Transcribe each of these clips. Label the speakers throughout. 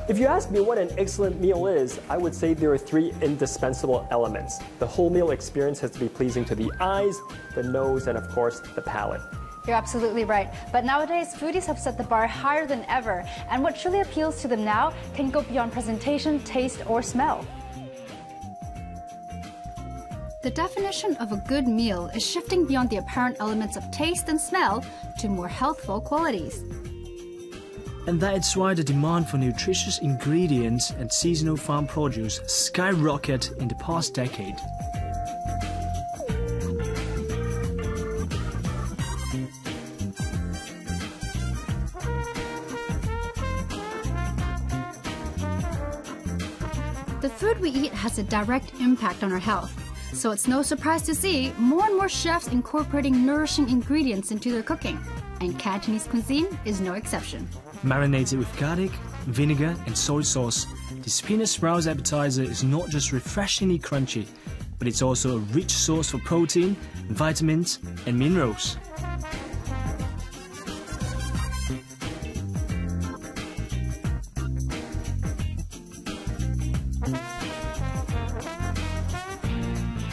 Speaker 1: If you ask me what an excellent meal is, I would say there are three indispensable elements. The whole meal experience has to be pleasing to the eyes, the nose, and of course, the palate.
Speaker 2: You're absolutely right. But nowadays, foodies have set the bar higher than ever, and what truly appeals to them now can go beyond presentation, taste, or smell. The definition of a good meal is shifting beyond the apparent elements of taste and smell to more healthful qualities.
Speaker 3: And that's why the demand for nutritious ingredients and seasonal farm produce skyrocketed in the past decade.
Speaker 2: The food we eat has a direct impact on our health, so it's no surprise to see more and more chefs incorporating nourishing ingredients into their cooking, and Cantonese cuisine is no exception.
Speaker 3: Marinated with garlic, vinegar and soy sauce, the spinach sprouts appetizer is not just refreshingly crunchy, but it's also a rich source for protein, vitamins and minerals.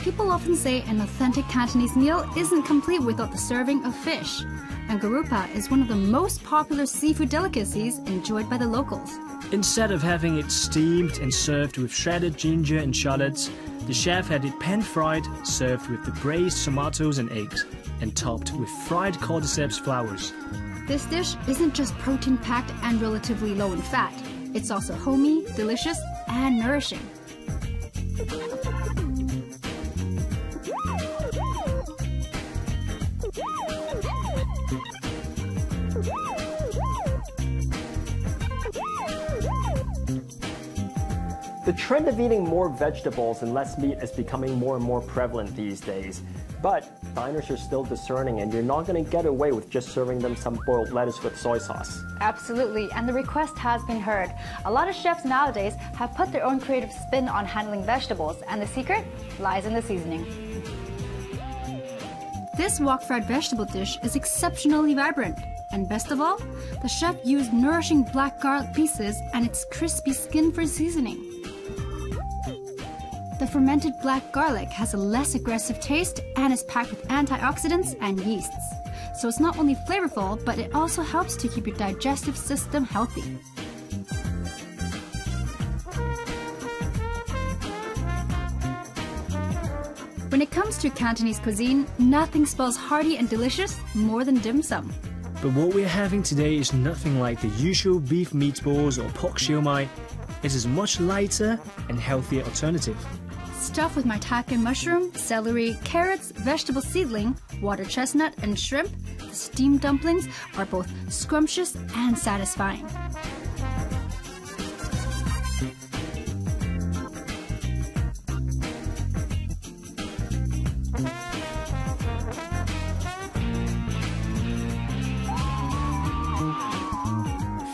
Speaker 2: People often say an authentic Cantonese meal isn't complete without the serving of fish, and garoupa is one of the most popular seafood delicacies enjoyed by the locals.
Speaker 3: Instead of having it steamed and served with shredded ginger and shallots, the chef had it pan-fried, served with the braised tomatoes and eggs, and topped with fried cordyceps flowers.
Speaker 2: This dish isn't just protein-packed and relatively low in fat. It's also homey, delicious, and nourishing.
Speaker 1: The trend of eating more vegetables and less meat is becoming more and more prevalent these days. But diners are still discerning, and you're not going to get away with just serving them some boiled lettuce with soy sauce.
Speaker 2: Absolutely, and the request has been heard. A lot of chefs nowadays have put their own creative spin on handling vegetables, and the secret lies in the seasoning. This wok-fried vegetable dish is exceptionally vibrant. And best of all, the chef used nourishing black garlic pieces and its crispy skin for seasoning. The fermented black garlic has a less aggressive taste and is packed with antioxidants and yeasts. So it's not only flavorful, but it also helps to keep your digestive system healthy. When it comes to Cantonese cuisine, nothing spells hearty and delicious more than dim sum.
Speaker 3: But what we're having today is nothing like the usual beef meatballs or pork siu mai. It is a much lighter and healthier alternative.
Speaker 2: Stuffed with maitake mushroom, celery, carrots, vegetable seedling, water chestnut, and shrimp, the steamed dumplings are both scrumptious and satisfying.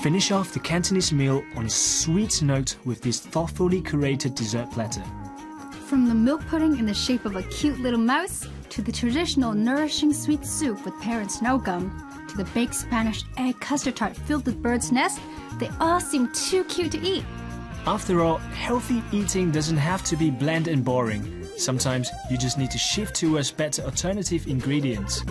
Speaker 3: Finish off the Cantonese meal on a sweet note with this thoughtfully curated dessert platter.
Speaker 2: From the milk pudding in the shape of a cute little mouse, to the traditional nourishing sweet soup with pear and snow gum, to the baked Spanish egg custard tart filled with bird's nest, they all seem too cute to eat.
Speaker 3: After all, healthy eating doesn't have to be bland and boring. Sometimes you just need to shift towards better alternative ingredients.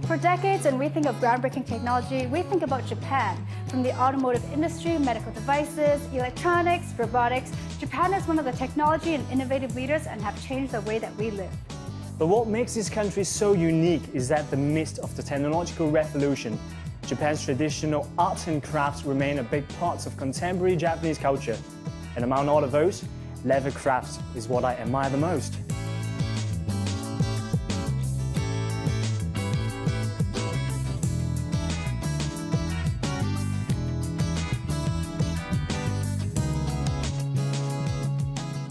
Speaker 2: For decades, when we think of groundbreaking technology, we think about Japan. From the automotive industry, medical devices, electronics, robotics, Japan is one of the technology and innovative leaders and have changed the way that we live.
Speaker 4: But what makes this country so unique is that in the midst of the technological revolution, Japan's traditional arts and crafts remain a big part of contemporary Japanese culture. And among all of those, leather crafts is what I admire the most.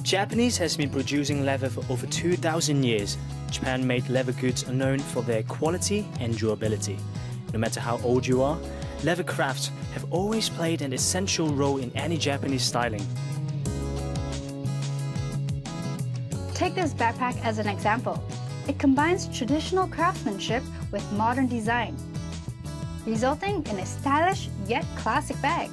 Speaker 3: Japanese has been producing leather for over 2,000 years. Japan-made leather goods are known for their quality and durability. No matter how old you are, leather crafts have always played an essential role in any Japanese styling.
Speaker 2: Take this backpack as an example. It combines traditional craftsmanship with modern design, resulting in a stylish yet classic bag.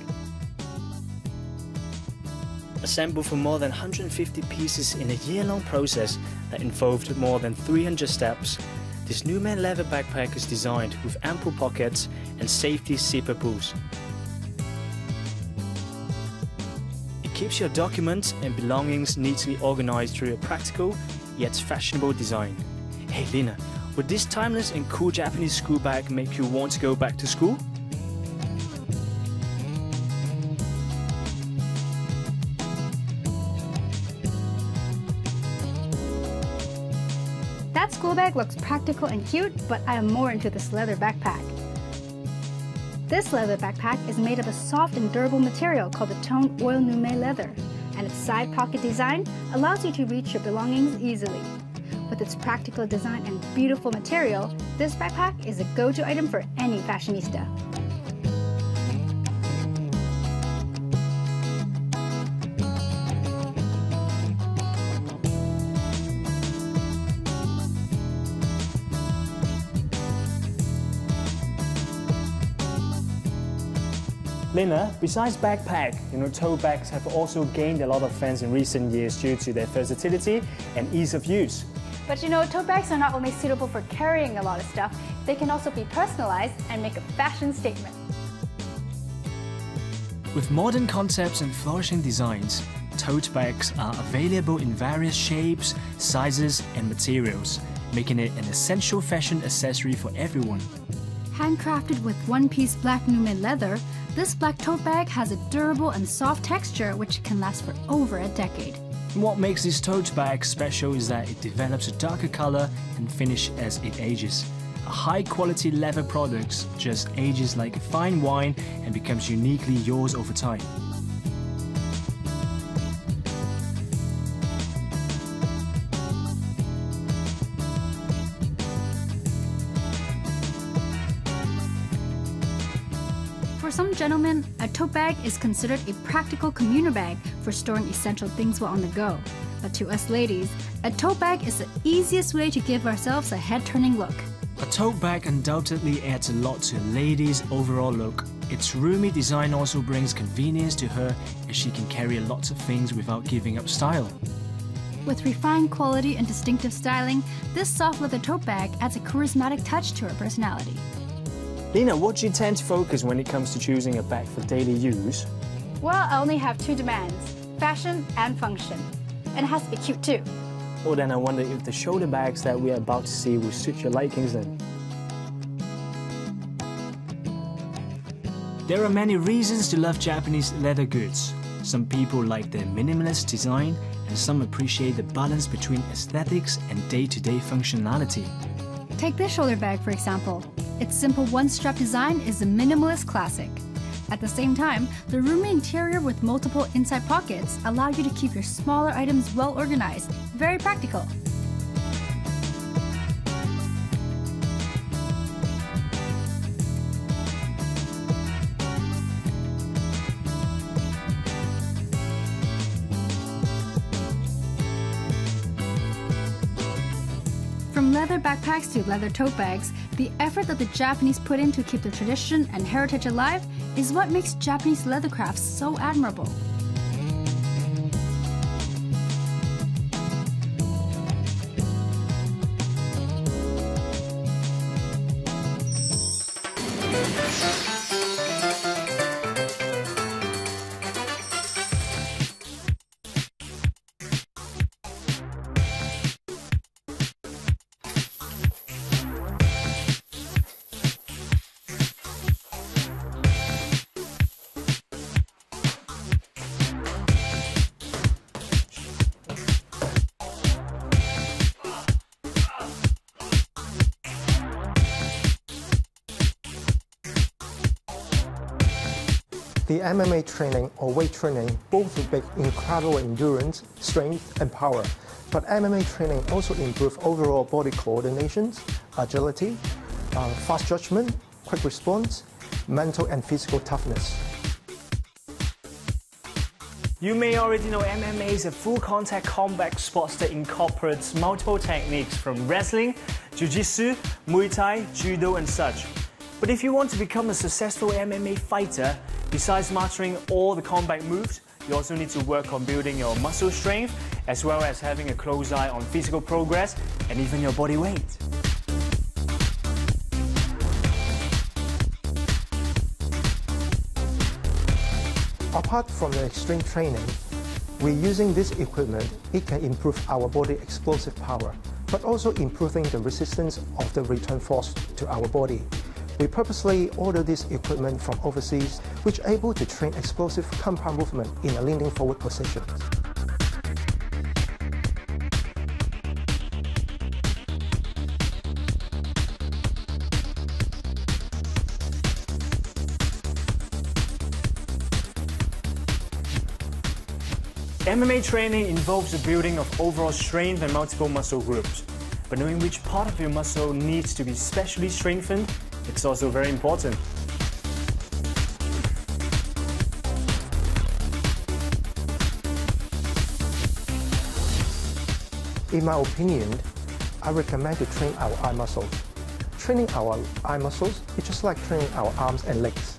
Speaker 3: Assembled from more than 150 pieces in a year-long process that involved more than 300 steps, this Numen leather backpack is designed with ample pockets and safety zipper pulls. It keeps your documents and belongings neatly organized through a practical yet fashionable design. Hey Lina, would this timeless and cool Japanese school bag make you want to go back to school?
Speaker 2: That school bag looks practical and cute, but I am more into this leather backpack. This leather backpack is made of a soft and durable material called the toned oil Numen leather, and its side pocket design allows you to reach your belongings easily. With its practical design and beautiful material, this backpack is a go-to item for any fashionista.
Speaker 4: Lina, besides backpack, tote bags have also gained a lot of fans in recent years due to their versatility and ease of use.
Speaker 2: But tote bags are not only suitable for carrying a lot of stuff, they can also be personalized and make a fashion statement.
Speaker 3: With modern concepts and flourishing designs, tote bags are available in various shapes, sizes and materials, making it an essential fashion accessory for everyone.
Speaker 2: Handcrafted with one-piece black Numen leather, this black tote bag has a durable and soft texture which can last for over a decade.
Speaker 3: What makes this tote bag special is that it develops a darker color and finish as it ages. A high-quality leather product just ages like a fine wine and becomes uniquely yours over time.
Speaker 2: For some gentlemen, a tote bag is considered a practical commuter bag for storing essential things while on the go. But to us ladies, a tote bag is the easiest way to give ourselves a head-turning look.
Speaker 3: A tote bag undoubtedly adds a lot to a lady's overall look. Its roomy design also brings convenience to her as she can carry lots of things without giving up style.
Speaker 2: With refined quality and distinctive styling, this soft leather tote bag adds a charismatic touch to her personality.
Speaker 4: Lina, what do you tend to focus when it comes to choosing a bag for daily use?
Speaker 2: Well, I only have two demands, fashion and function. And it has to be cute too.
Speaker 4: Well, then I wonder if the shoulder bags that we are about to see will suit your likings then.
Speaker 3: There are many reasons to love Japanese leather goods. Some people like their minimalist design, and some appreciate the balance between aesthetics and day-to-day functionality.
Speaker 2: Take this shoulder bag for example. Its simple one-strap design is a minimalist classic. At the same time, the roomy interior with multiple inside pockets allow you to keep your smaller items well organized. Very practical. From leather backpacks to leather tote bags, the effort that the Japanese put in to keep their tradition and heritage alive is what makes Japanese leather crafts so admirable.
Speaker 5: The MMA training or weight training both will make incredible endurance, strength, and power. But MMA training also improves overall body coordination, agility, fast judgment, quick response, mental and physical toughness.
Speaker 4: You may already know MMA is a full-contact combat sport that incorporates multiple techniques from wrestling, jiu-jitsu, Muay Thai, judo and such. But if you want to become a successful MMA fighter, besides mastering all the combat moves, you also need to work on building your muscle strength, as well as having a close eye on physical progress and even your body weight.
Speaker 5: Apart from the extreme training, we're using this equipment. It can improve our body explosive power, but also improving the resistance of the return force to our body. We purposely order this equipment from overseas, which are able to train explosive compound movement in a leaning forward position.
Speaker 4: MMA training involves the building of overall strength and multiple muscle groups. But knowing which part of your muscle needs to be specially strengthened, it's also very important.
Speaker 5: In my opinion, I recommend to train our eye muscles. Training our eye muscles is just like training our arms and legs.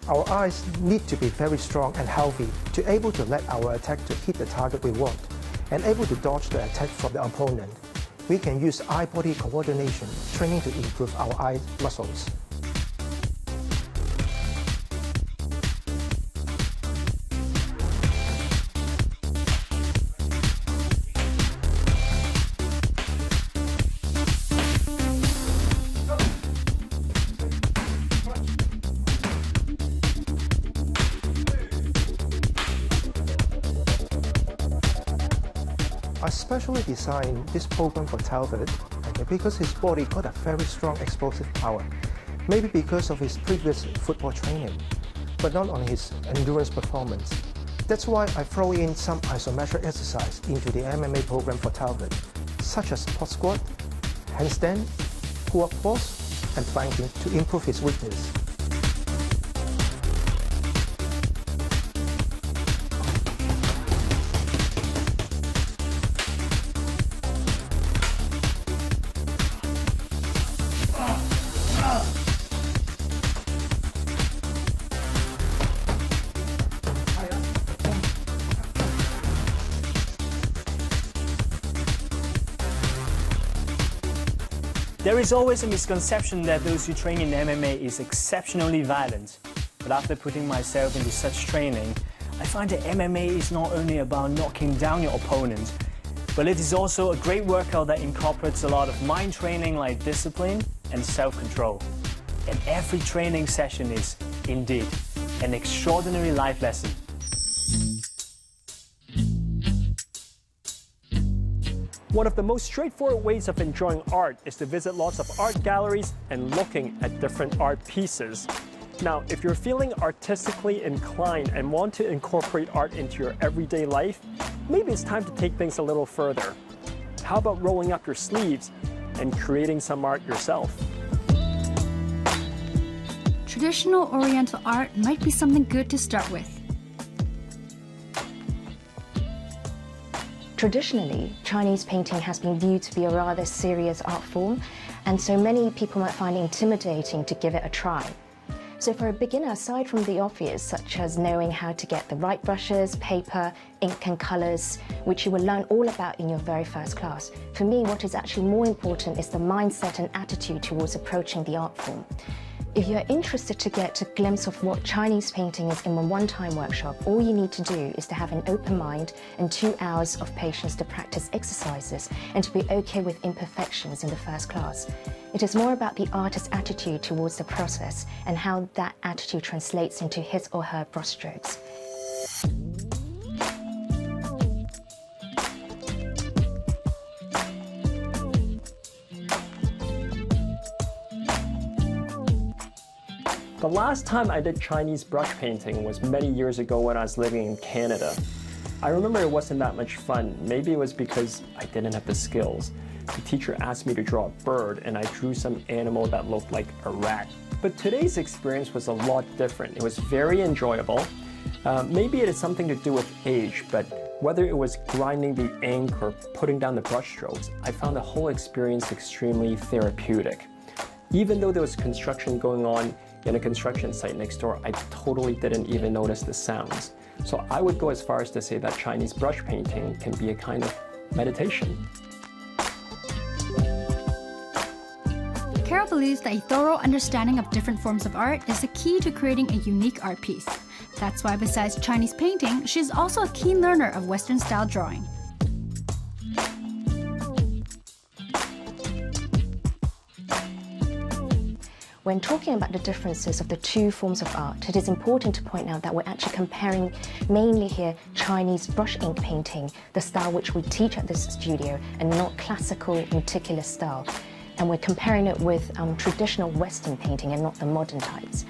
Speaker 5: Our eyes need to be very strong and healthy to able to let our attack to hit the target we want and able to dodge the attack from the opponent. We can use eye-body coordination training to improve our eye muscles. I specially designed this program for Talbot because his body got a very strong explosive power, maybe because of his previous football training, but not on his endurance performance. That's why I throw in some isometric exercise into the MMA program for Talbot, such as pot squat, handstand, pull-up pause, and planking to improve his weakness.
Speaker 4: There is always a misconception that those who train in MMA is exceptionally violent. But after putting myself into such training, I find that MMA is not only about knocking down your opponent, but it is also a great workout that incorporates a lot of mind training like discipline and self-control. And every training session is, indeed, an extraordinary life lesson.
Speaker 1: One of the most straightforward ways of enjoying art is to visit lots of art galleries and looking at different art pieces. Now, if you're feeling artistically inclined and want to incorporate art into your everyday life, maybe it's time to take things a little further. How about rolling up your sleeves and creating some art yourself?
Speaker 2: Traditional Oriental art might be something good to start with.
Speaker 6: Traditionally, Chinese painting has been viewed to be a rather serious art form, and so many people might find it intimidating to give it a try. So for a beginner, aside from the obvious, such as knowing how to get the right brushes, paper, ink and colours, which you will learn all about in your very first class, for me what is actually more important is the mindset and attitude towards approaching the art form. If you're interested to get a glimpse of what Chinese painting is in a one-time workshop, all you need to do is to have an open mind and 2 hours of patience to practice exercises and to be okay with imperfections in the first class. It is more about the artist's attitude towards the process and how that attitude translates into his or her brushstrokes.
Speaker 1: The last time I did Chinese brush painting was many years ago when I was living in Canada. I remember it wasn't that much fun. Maybe it was because I didn't have the skills. The teacher asked me to draw a bird and I drew some animal that looked like a rat. But today's experience was a lot different. It was very enjoyable. Maybe it is something to do with age, but whether it was grinding the ink or putting down the brush strokes, I found the whole experience extremely therapeutic. Even though there was construction going on in a construction site next door, I totally didn't even notice the sounds. So I would go as far as to say that Chinese brush painting can be a kind of meditation.
Speaker 2: Carol believes that a thorough understanding of different forms of art is the key to creating a unique art piece. That's why besides Chinese painting, she's also a keen learner of Western-style drawing.
Speaker 6: When talking about the differences of the two forms of art, it is important to point out that we're actually comparing mainly here Chinese brush ink painting, the style which we teach at this studio, and not classical meticulous style. And we're comparing it with traditional Western painting and not the modern types.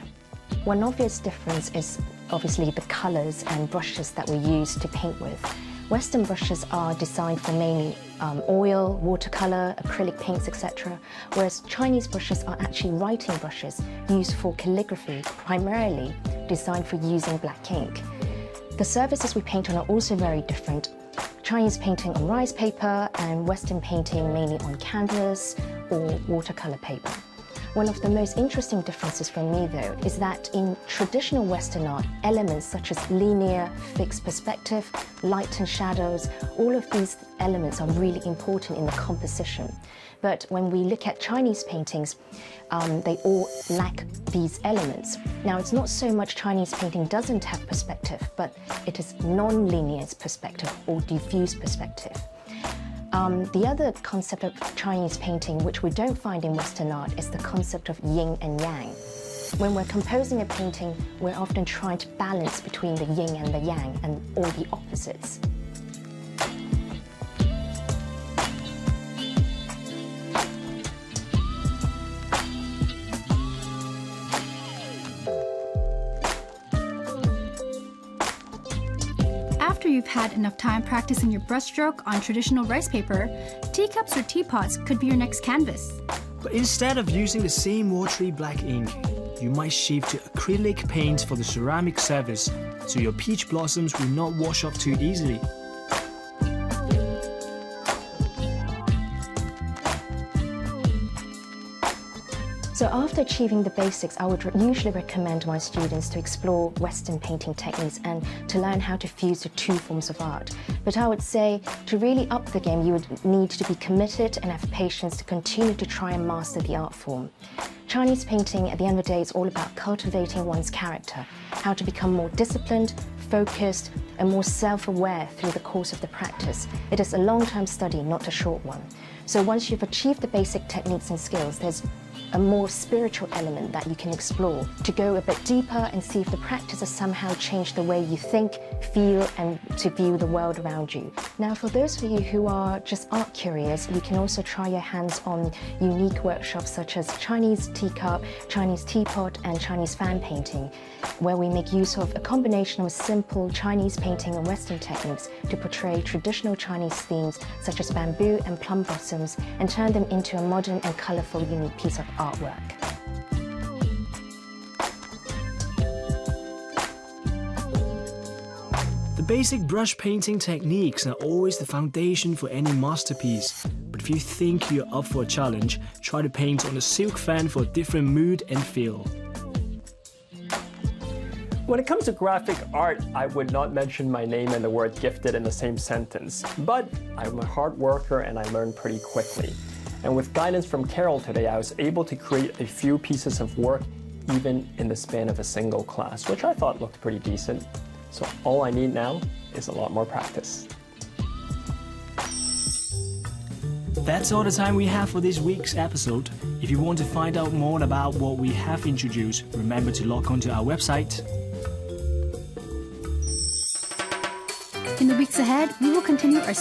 Speaker 6: One obvious difference is obviously the colors and brushes that we use to paint with. Western brushes are designed for mainly oil, watercolor, acrylic paints, etc., whereas Chinese brushes are actually writing brushes used for calligraphy, primarily designed for using black ink. The surfaces we paint on are also very different. Chinese painting on rice paper and Western painting mainly on canvas or watercolor paper. One of the most interesting differences for me, though, is that in traditional Western art, elements such as linear, fixed perspective, light and shadows, all of these elements are really important in the composition. But when we look at Chinese paintings, they all lack these elements. Now, it's not so much Chinese painting doesn't have perspective, but it is non-linear perspective or diffuse perspective. The other concept of Chinese painting, which we don't find in Western art, is the concept of yin and yang. When we're composing a painting, we're often trying to balance between the yin and the yang and all the opposites.
Speaker 2: After you've had enough time practicing your brushstroke on traditional rice paper, teacups or teapots could be your next canvas.
Speaker 3: But instead of using the same watery black ink, you might shift to acrylic paint for the ceramic surface, so your peach blossoms will not wash off too easily.
Speaker 6: So after achieving the basics, I would usually recommend my students to explore Western painting techniques and to learn how to fuse the two forms of art. But I would say to really up the game, you would need to be committed and have patience to continue to try and master the art form. Chinese painting, at the end of the day, is all about cultivating one's character, how to become more disciplined, focused, and more self-aware through the course of the practice. It is a long-term study, not a short one. So once you've achieved the basic techniques and skills, there's a more spiritual element that you can explore to go a bit deeper and see if the practice has somehow changed the way you think, feel, and to view the world around you. Now, for those of you who are just art curious, you can also try your hands on unique workshops such as Chinese teacup, Chinese teapot, and Chinese fan painting, where we make use of a combination of simple Chinese painting and Western techniques to portray traditional Chinese themes such as bamboo and plum blossoms and turn them into a modern and colorful, unique piece of artwork.
Speaker 3: The basic brush painting techniques are always the foundation for any masterpiece. But if you think you're up for a challenge, try to paint on a silk fan for a different mood and feel.
Speaker 1: When it comes to graphic art, I would not mention my name and the word gifted in the same sentence. But I'm a hard worker and I learn pretty quickly. And with guidance from Carol today, I was able to create a few pieces of work even in the span of a single class, which I thought looked pretty decent. So all I need now is a lot more practice.
Speaker 3: That's all the time we have for this week's episode. If you want to find out more about what we have introduced, remember to log on to our website.
Speaker 2: In the weeks ahead, we will continue our